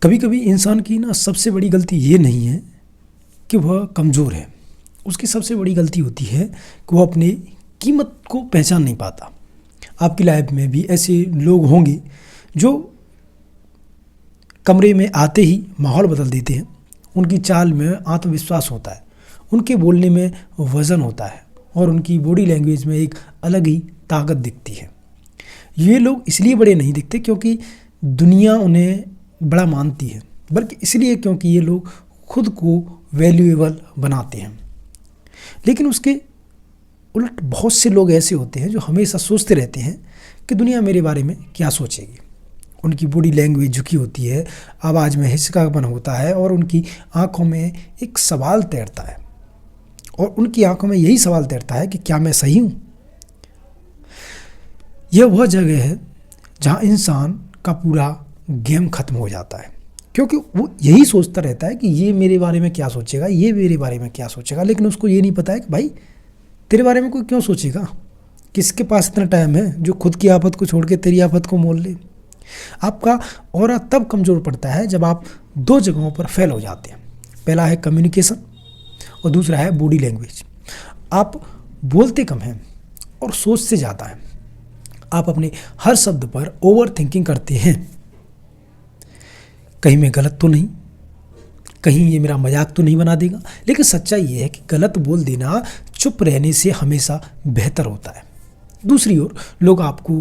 कभी कभी इंसान की ना सबसे बड़ी गलती ये नहीं है कि वह कमज़ोर है। उसकी सबसे बड़ी गलती होती है कि वह अपनी कीमत को पहचान नहीं पाता। आपकी लाइफ में भी ऐसे लोग होंगे जो कमरे में आते ही माहौल बदल देते हैं। उनकी चाल में आत्मविश्वास होता है, उनके बोलने में वज़न होता है और उनकी बॉडी लैंग्वेज में एक अलग ही ताकत दिखती है। ये लोग इसलिए बड़े नहीं दिखते क्योंकि दुनिया उन्हें बड़ा मानती है, बल्कि इसलिए क्योंकि ये लोग खुद को वैल्यूएबल बनाते हैं। लेकिन उसके उलट बहुत से लोग ऐसे होते हैं जो हमेशा सोचते रहते हैं कि दुनिया मेरे बारे में क्या सोचेगी। उनकी बॉडी लैंग्वेज झुकी होती है, आवाज़ में हिचकापन होता है और उनकी आंखों में एक सवाल तैरता है। और उनकी आंखों में यही सवाल तैरता है कि क्या मैं सही हूँ। यह वह जगह है जहाँ इंसान का पूरा गेम खत्म हो जाता है, क्योंकि वो यही सोचता रहता है कि ये मेरे बारे में क्या सोचेगा, ये मेरे बारे में क्या सोचेगा। लेकिन उसको ये नहीं पता है कि भाई तेरे बारे में कोई क्यों सोचेगा। किसके पास इतना टाइम है जो खुद की आफत को छोड़ के तेरी आफत को मोल ले। आपका ऑरा तब कमज़ोर पड़ता है जब आप दो जगहों पर फेल हो जाते हैं। पहला है कम्युनिकेशन और दूसरा है बॉडी लैंग्वेज। आप बोलते कम हैं और सोचते ज़्यादा हैं। आप अपने हर शब्द पर ओवर थिंकिंग करते हैं। कहीं मैं गलत तो नहीं, कहीं ये मेरा मजाक तो नहीं बना देगा। लेकिन सच्चाई ये है कि गलत बोल देना चुप रहने से हमेशा बेहतर होता है। दूसरी ओर लोग आपको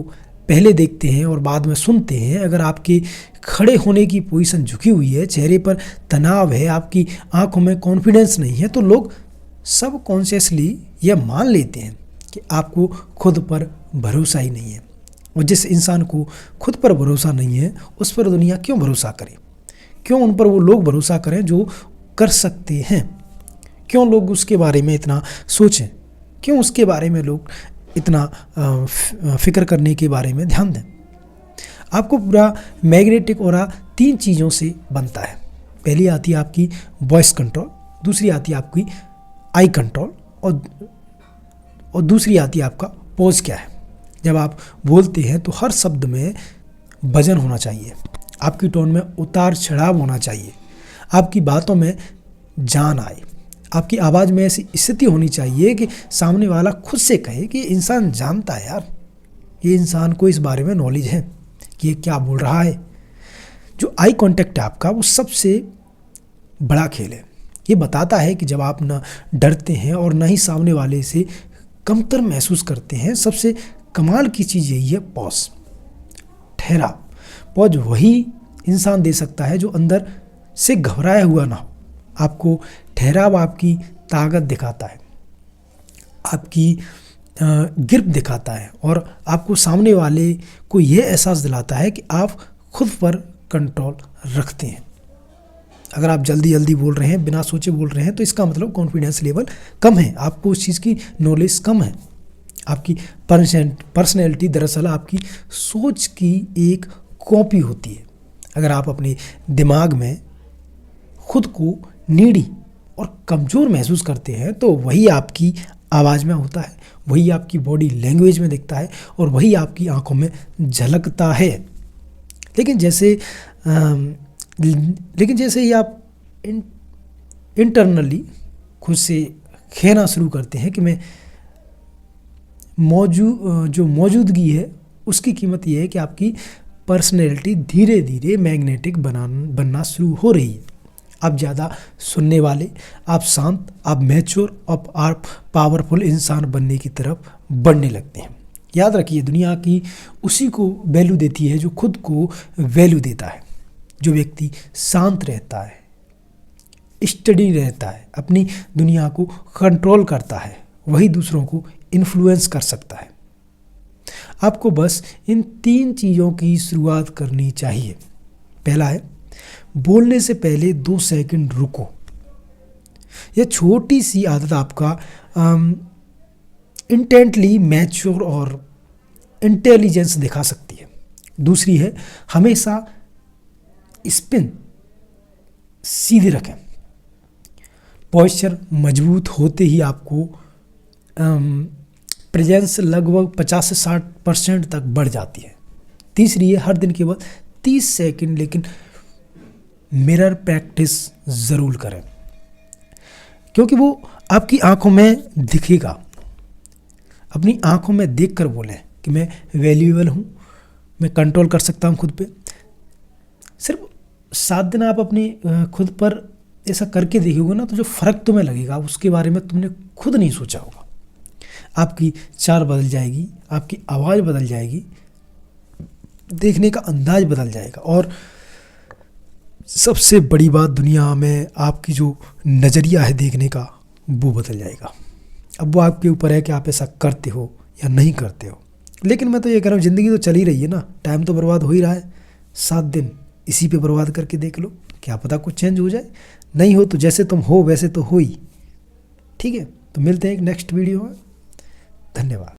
पहले देखते हैं और बाद में सुनते हैं। अगर आपके खड़े होने की पोजीशन झुकी हुई है, चेहरे पर तनाव है, आपकी आंखों में कॉन्फिडेंस नहीं है, तो लोग सब कॉन्शियसली यह मान लेते हैं कि आपको खुद पर भरोसा ही नहीं है। और जिस इंसान को खुद पर भरोसा नहीं है, उस पर दुनिया क्यों भरोसा करे? क्यों उन पर वो लोग भरोसा करें जो कर सकते हैं? क्यों लोग उसके बारे में इतना सोचें? क्यों उसके बारे में लोग इतना फिक्र करने के बारे में ध्यान दें? आपको पूरा मैग्नेटिक ऑरा 3 चीज़ों से बनता है। पहली आती है आपकी वॉइस कंट्रोल, दूसरी आती है आपकी आई कंट्रोल और दूसरी आती है आपका पोज क्या है। जब आप बोलते हैं तो हर शब्द में वजन होना चाहिए, आपकी टोन में उतार चढ़ाव होना चाहिए, आपकी बातों में जान आए, आपकी आवाज़ में ऐसी स्थिति होनी चाहिए कि सामने वाला खुद से कहे कि इंसान जानता है यार, ये इंसान को इस बारे में नॉलेज है कि ये क्या बोल रहा है। जो आई कांटेक्ट है आपका, वो सबसे बड़ा खेल है। ये बताता है कि जब आप ना डरते हैं और ना ही सामने वाले से कमतर महसूस करते हैं। सबसे कमाल की चीज़ यही है पॉज, ठहरा। पॉज वही इंसान दे सकता है जो अंदर से घबराया हुआ ना हो। आपको ठहराव आपकी ताकत दिखाता है, आपकी गिरफ्त दिखाता है और आपको सामने वाले को यह एहसास दिलाता है कि आप खुद पर कंट्रोल रखते हैं। अगर आप जल्दी जल्दी बोल रहे हैं, बिना सोचे बोल रहे हैं, तो इसका मतलब कॉन्फिडेंस लेवल कम है, आपको उस चीज़ की नॉलेज कम है। आपकी पर्सनैलिटी दरअसल आपकी सोच की एक कॉपी होती है। अगर आप अपने दिमाग में खुद को नीडी और कमज़ोर महसूस करते हैं तो वही आपकी आवाज़ में होता है, वही आपकी बॉडी लैंग्वेज में दिखता है और वही आपकी आंखों में झलकता है। लेकिन जैसे ही आप इंटरनली खुद से कहना शुरू करते हैं कि मैं जो मौजूदगी है उसकी कीमत ये है कि आपकी पर्सनैलिटी धीरे धीरे मैग्नेटिक बनना शुरू हो रही है। आप ज़्यादा सुनने वाले, आप शांत, आप मैच्योर, आप पावरफुल इंसान बनने की तरफ बढ़ने लगते हैं। याद रखिए, दुनिया की उसी को वैल्यू देती है जो खुद को वैल्यू देता है। जो व्यक्ति शांत रहता है, स्टडी रहता है, अपनी दुनिया को कंट्रोल करता है, वही दूसरों को इन्फ्लुएंस कर सकता है। आपको बस इन 3 चीज़ों की शुरुआत करनी चाहिए। पहला है, बोलने से पहले 2 सेकंड रुको। यह छोटी सी आदत आपका इंटेंटली मैच्योर और इंटेलिजेंस दिखा सकती है। दूसरी है, हमेशा स्पिन सीधे रखें। पॉस्चर मजबूत होते ही आपको प्रेजेंस लगभग 50 से 60% तक बढ़ जाती है। तीसरी है, हर दिन केवल 30 सेकंड लेकिन मिरर प्रैक्टिस ज़रूर करें, क्योंकि वो आपकी आंखों में दिखेगा। अपनी आंखों में देखकर बोलें कि मैं वैल्यूएबल हूँ, मैं कंट्रोल कर सकता हूँ खुद पे। सिर्फ 7 दिन आप अपनी खुद पर ऐसा करके देखोगे ना, तो जो फ़र्क तुम्हें लगेगा उसके बारे में तुमने खुद नहीं सोचा होगा। आपकी चाल बदल जाएगी, आपकी आवाज़ बदल जाएगी, देखने का अंदाज बदल जाएगा, और सबसे बड़ी बात दुनिया में आपकी जो नज़रिया है देखने का, वो बदल जाएगा। अब वो आपके ऊपर है कि आप ऐसा करते हो या नहीं करते हो। लेकिन मैं तो ये कह रहा हूँ, ज़िंदगी तो चल ही रही है ना, टाइम तो बर्बाद हो ही रहा है। 7 दिन इसी पे बर्बाद करके देख लो, क्या पता कुछ चेंज हो जाए। नहीं हो तो जैसे तुम हो वैसे तो हो ही। ठीक है, तो मिलते हैं एक नेक्स्ट वीडियो में। धन्यवाद।